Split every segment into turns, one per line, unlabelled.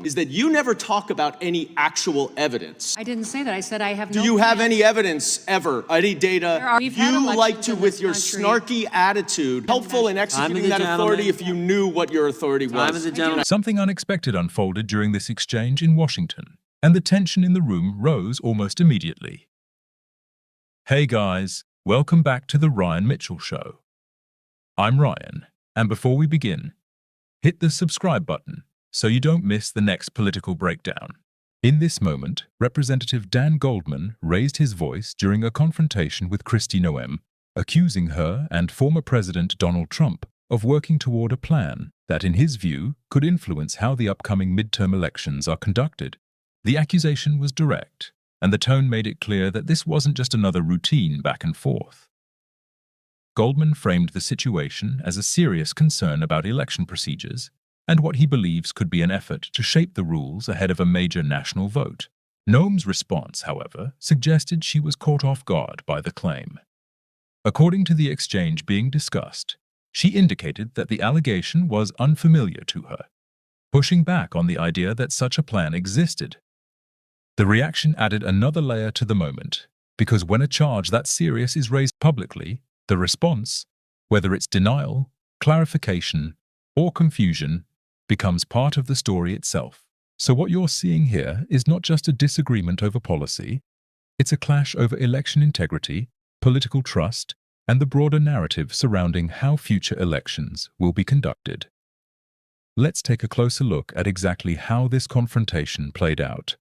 is that you never talk about any actual evidence.
I didn't say that. I said I have no.
Do you have any evidence ever, any data? You like to, with your snarky attitude, helpful in executing that authority if you knew what your authority was.
Something unexpected unfolded during this exchange in Washington, and the tension in the room rose almost immediately. Hey guys, welcome back to the Ryan Mitchell Show. I'm Ryan, and before we begin, hit the subscribe button so you don't miss the next political breakdown. In this moment, Representative Dan Goldman raised his voice during a confrontation with Kristi Noem, accusing her and former President Donald Trump of working toward a plan that, in his view, could influence how the upcoming midterm elections are conducted. The accusation was direct, and the tone made it clear that this wasn't just another routine back and forth. Goldman framed the situation as a serious concern about election procedures and what he believes could be an effort to shape the rules ahead of a major national vote. Noem's response, however, suggested she was caught off guard by the claim. According to the exchange being discussed, she indicated that the allegation was unfamiliar to her, pushing back on the idea that such a plan existed. The reaction added another layer to the moment, because when a charge that serious is raised publicly, the response, whether it's denial, clarification, or confusion, becomes part of the story itself. So what you're seeing here is not just a disagreement over policy, it's a clash over election integrity, political trust, and the broader narrative surrounding how future elections will be conducted. Let's take a closer look at exactly how this confrontation played out.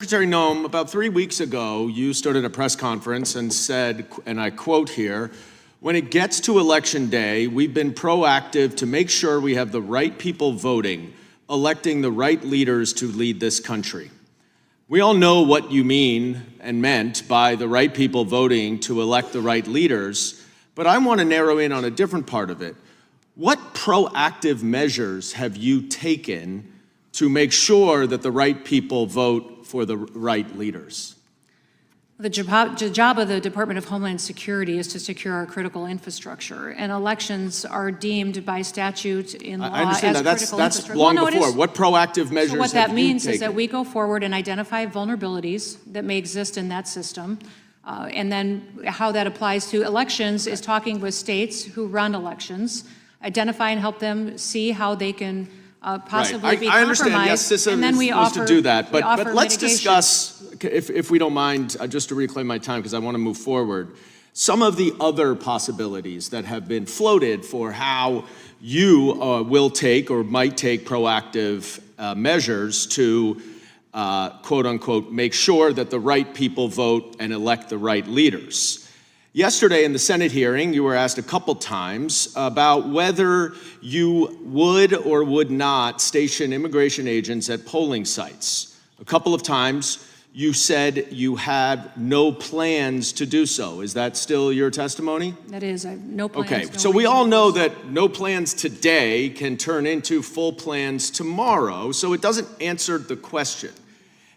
Secretary Noem, about 3 weeks ago, you stood at a press conference and said, and I quote here, "When it gets to Election Day, we've been proactive to make sure we have the right people voting, electing the right leaders to lead this country." We all know what you mean and meant by the right people voting to elect the right leaders, but I want to narrow in on a different part of it. What proactive measures have you taken to make sure that the right people vote for the right leaders?
The job of the Department of Homeland Security is to secure our critical infrastructure, and elections are deemed by statute in law
I understand
as
that.
critical
That's
infrastructure.
long before. What proactive measures
So what
have
that means
you
is that
taken?
we go forward and identify vulnerabilities that may exist in that system, and then how that applies to elections is talking with states who run elections, identify and help them see how they can possibly be
I understand,
compromised,
yes, CISA
and then we
is supposed
offer
to do that, but let's
mitigation.
discuss, if we don't mind, just to reclaim my time because I want to move forward, some of the other possibilities that have been floated for how you will take or might take proactive measures to, quote unquote, make sure that the right people vote and elect the right leaders. Yesterday in the Senate hearing, you were asked a couple times about whether you would or would not station immigration agents at polling sites. A couple of times you said you had no plans to do so. Is that still your testimony?
That is, I have no plans.
Okay,
no
so we
reason
all
to
know
do so.
that no plans today can turn into full plans tomorrow, so it doesn't answer the question.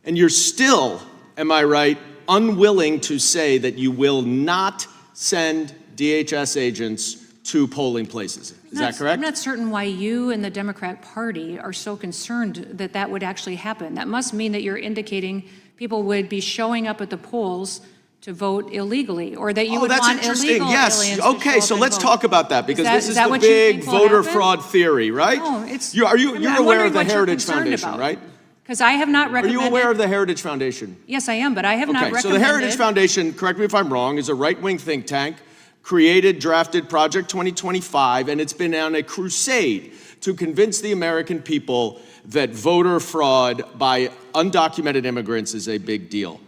And you're still, am I right, unwilling to say that you will not send DHS agents to polling places. Is that correct?
I'm not certain why you and the Democrat Party are so concerned that that would actually happen. That must mean that you're indicating people would be showing up at the polls to vote illegally, or that you would want illegal aliens to show
Okay,
up
so
and
let's
vote.
talk about that, because this is the
what you
big
think will
voter
happen?
fraud theory, right?
No, it's.
You're
I'm
aware of
wondering
the
what you're
Heritage
concerned
Foundation,
about.
right?
Because I have not
Are
recommended.
you aware of the Heritage Foundation?
Yes, I am, but I have not recommended.
So the Heritage Foundation, correct me if I'm wrong, is a right-wing think tank, created, drafted Project 2025, and it's been on a crusade to convince the American people that voter fraud by undocumented immigrants is a big deal.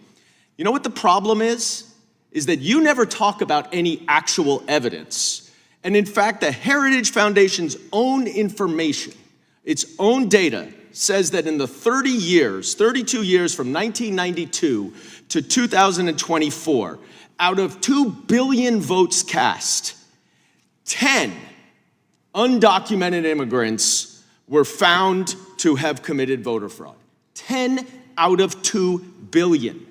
You know what the problem is? Is that you never talk about any actual evidence. And in fact, the Heritage Foundation's own information, its own data, says that in the 32 years from 1992 to 2024, out of 2 billion votes cast, 10 undocumented immigrants were found to have committed voter fraud. 10 out of 2 billion.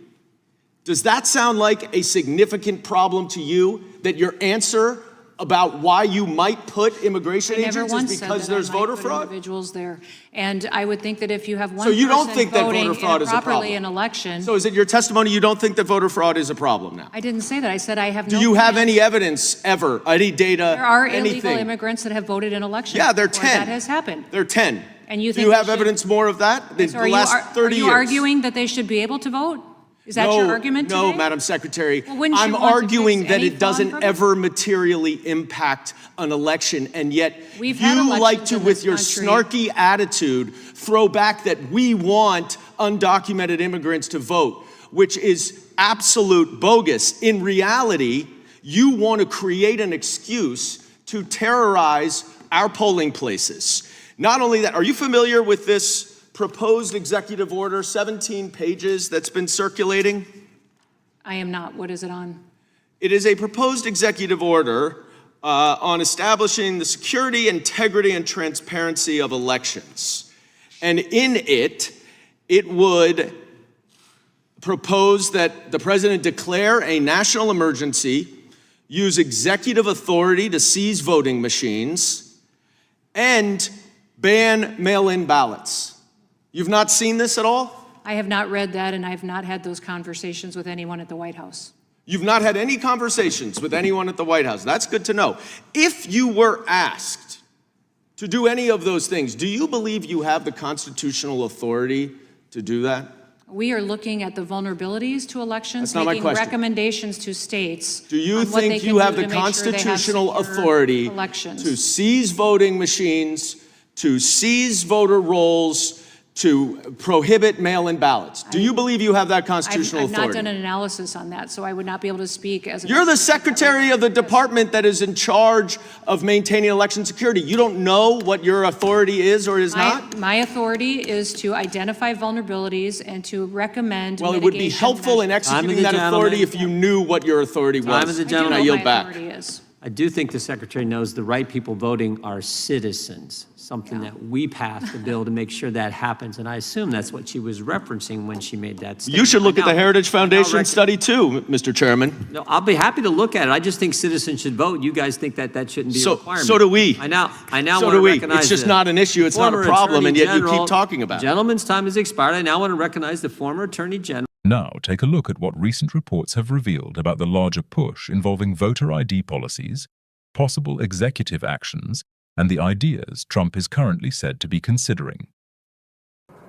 Does that sound like a significant problem to you, that your answer about why you might put immigration
I never
agents
once
is
said
because
that I
there's
might
voter
put
fraud?
individuals there. And I would think that if you have one
So you don't
person
think that
voting
voter fraud is a
improperly
problem?
in election.
So is it your testimony you don't think that voter fraud is a problem now?
I didn't say that. I said I have
Do
no
you have
plans.
any evidence ever, any data,
There are
anything?
illegal immigrants that have voted in elections.
Yeah, they're
before
10.
That has happened.
They're 10.
And you
Do
think
you
they
have
should-
evidence more of that?
So are
last 30
you
years.
arguing that they should be able to vote? Is that your argument today?
No, Madam Secretary.
Well, wouldn't you
I'm
want to
arguing
fix
that
any
it doesn't
fraud program?
ever materially impact an election, and yet
We've had
you
elections
like to,
in
with
this
your
country.
snarky attitude, throw back that we want undocumented immigrants to vote, which is absolute bogus. In reality, you want to create an excuse to terrorize our polling places. Not only that, are you familiar with this proposed executive order, 17 pages, that's been circulating?
I am not. What is it on?
It is a proposed executive order on establishing the security, integrity, and transparency of elections. And in it, it would propose that the president declare a national emergency, use executive authority to seize voting machines, and ban mail-in ballots. You've not seen this at all?
I have not read that, and I have not had those conversations with anyone at the White House.
You've not had any conversations with anyone at the White House. That's good to know. If you were asked to do any of those things, do you believe you have the constitutional authority to do that?
We are looking at the vulnerabilities to elections,
That's not my
making
question.
recommendations to states.
Do you
on what they
think
can
you have
do
the
to make sure they have
constitutional
secure
authority
elections.
to seize voting machines, to seize voter rolls, to prohibit mail-in ballots? Do you believe you have that constitutional
I've not
authority?
done an analysis on that, so I would not be able to speak as an
You're the
expert.
secretary of the department that is in charge of maintaining election security. You don't know what your authority is or is not?
My authority is to identify vulnerabilities and to recommend
Well, it would be
mitigation
helpful in
measures.
executing that authority if you knew what your authority was.
Time of the
I do
gentleman.
know
I
what
yield
my
back.
authority is.
I do think the secretary knows the right people voting are citizens, something that we passed the bill to make sure that happens. And I assume that's what she was referencing when she made that statement.
You should look at the Heritage Foundation
study.
study too, Mr. Chairman.
No, I'll be happy to look at it. I just think citizens should vote. You guys think that that shouldn't be a requirement.
So do we.
I now
So
want
do
to
we.
recognize
It's just
the
not an issue. It's not a
former
problem, and
Attorney
yet you keep
General.
talking about it.
Gentleman's time has expired. I now want to recognize the former Attorney General.
Now take a look at what recent reports have revealed about the larger push involving voter ID policies, possible executive actions, and the ideas Trump is currently said to be considering.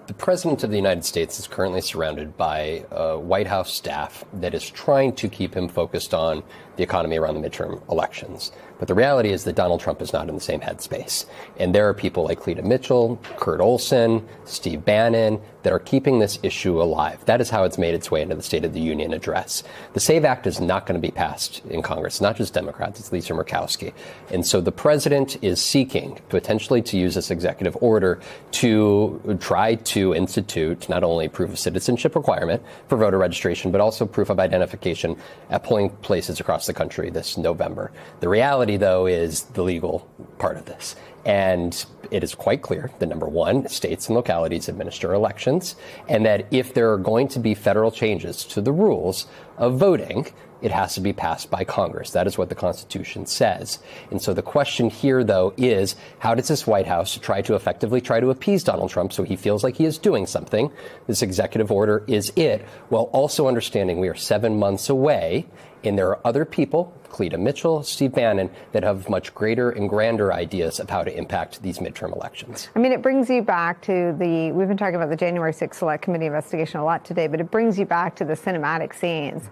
The President of the United States is currently surrounded by a White House staff that is trying to keep him focused on the economy around the midterm elections. But the reality is that Donald Trump is not in the same headspace. And there are people like Cleta Mitchell, Kurt Olson, Steve Bannon that are keeping this issue alive. That is how it's made its way into the State of the Union address. The SAVE Act is not going to be passed in Congress. It's not just Democrats, it's Lisa Murkowski. And so the president is seeking potentially to use this executive order to try to institute not only proof of citizenship requirement for voter registration, but also proof of identification at polling places across the country this November. The reality, though, is the legal part of this. And it is quite clear that, number one, states and localities administer elections, and that if there are going to be federal changes to the rules of voting, it has to be passed by Congress. That is what the Constitution says. And so the question here, though, is how does this White House try to appease Donald Trump so he feels like he is doing something? This executive order is it, while also understanding we are 7 months away, and there are other people, Cleta Mitchell, Steve Bannon, that have much greater and grander ideas of how to impact these midterm elections.
I mean, it brings you back to we've been talking about the January 6th Select Committee investigation a lot today, but it brings you back to the cinematic scenes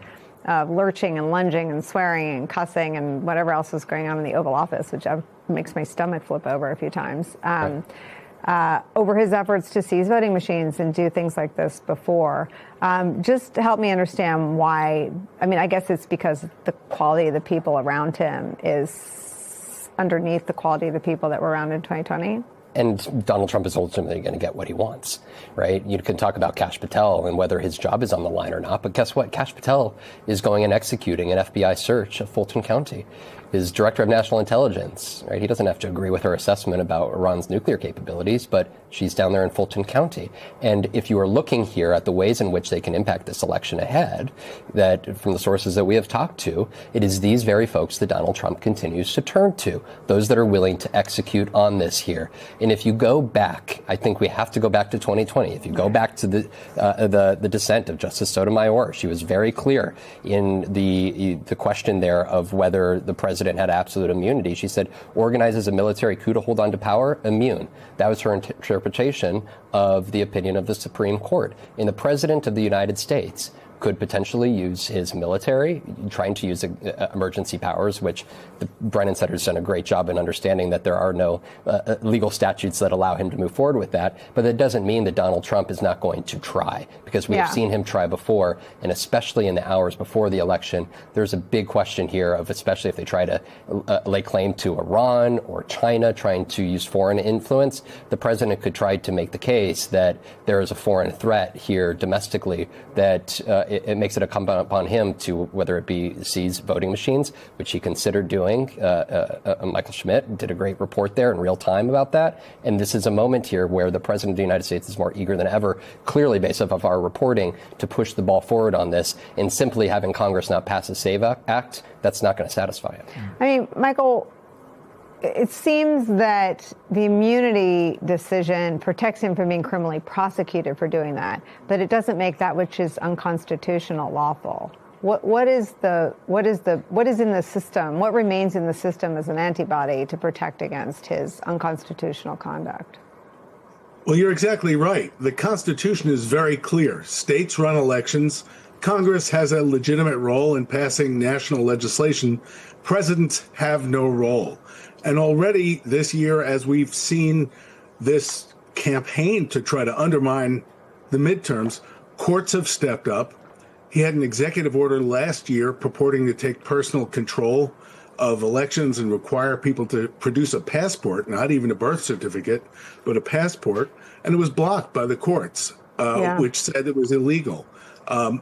of lurching and lunging and swearing and cussing and whatever else was going on in the Oval Office, which makes my stomach flip over a few times, over his efforts to seize voting machines and do things like this before. Just help me understand why. I mean, I guess it's because the quality of the people around him is underneath the quality of the people that were around in 2020.
And Donald Trump is ultimately going to get what he wants, right? You can talk about Kash Patel and whether his job is on the line or not, but guess what? Kash Patel is going and executing an FBI search of Fulton County. his director of national intelligence, right? He doesn't have to agree with her assessment about Iran's nuclear capabilities, but she's down there in Fulton County. And if you are looking here at the ways in which they can impact this election ahead, that from the sources that we have talked to, it is these very folks that Donald Trump continues to turn to, those that are willing to execute on this here. And if you go back, I think we have to go back to 2020. If you go back to the dissent of Justice Sotomayor, she was very clear in the question there of whether the president had absolute immunity. She said, organizes a military coup to hold on to power, immune. That was her interpretation of the opinion of the Supreme Court. And the president of the United States could potentially use his military, trying to use emergency powers, which Brennan Center has done a great job in understanding that there are no legal statutes that allow him to move forward with that. But that doesn't mean that Donald Trump is not going to try, because we have seen him try before, and especially in the hours before the election, there's a big question here of, especially if they try to lay claim to Iran or China, trying to use foreign influence, the president could try to make the case that there is a foreign threat here domestically that it makes it incumbent upon him to, whether it be seize voting machines, which he considered doing. Michael Schmidt did a great report there in real time about that. And this is a moment here where the president of the United States is more eager than ever, clearly based off of our reporting, to push the ball forward on this. And simply having Congress not pass a SAVE Act, that's not going to satisfy it.
I mean, Michael, it seems that the immunity decision protects him from being criminally prosecuted for doing that, but it doesn't make that which is unconstitutional lawful. What is in the system? What remains in the system as an antibody to protect against his unconstitutional conduct?
Well, you're exactly right. The Constitution is very clear. States run elections. Congress has a legitimate role in passing national legislation. Presidents have no role. And already this year, as we've seen this campaign to try to undermine the midterms, courts have stepped up. He had an executive order last year purporting to take personal control of elections and require people to produce a passport, not even a birth certificate, but a passport. And it was blocked by the courts, which said it was illegal.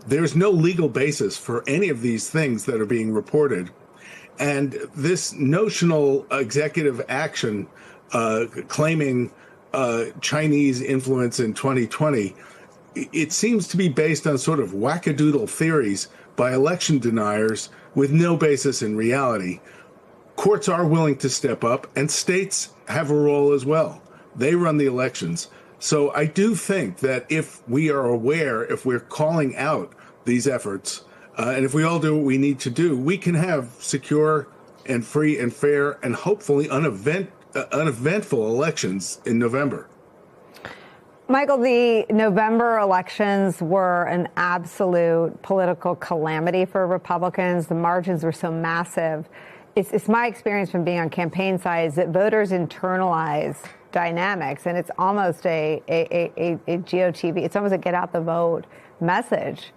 There's no legal basis for any of these things that are being reported. And this notional executive action claiming Chinese influence in 2020, it seems to be based on sort of wackadoodle theories by election deniers with no basis in reality. Courts are willing to step up, and states have a role as well. They run the elections. So I do think that if we are aware, if we're calling out these efforts, and if we all do what we need to do, we can have secure and free and fair and hopefully uneventful elections in November.
Michael, the November elections were an absolute political calamity for Republicans. The margins were so massive. It's my experience from being on campaign sides that voters internalize dynamics, and it's almost a GOTV. It's almost a get out the vote message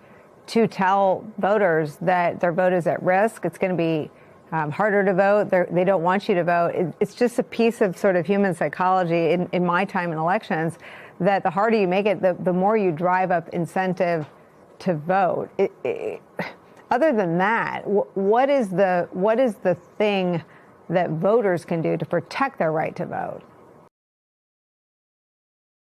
to tell voters that their vote is at risk. It's going to be harder to vote. They don't want you to vote. It's just a piece of sort of human psychology in my time in elections, that the harder you make it, the more you drive up incentive to vote. Other than that, what is the thing that voters can do to protect their right to vote?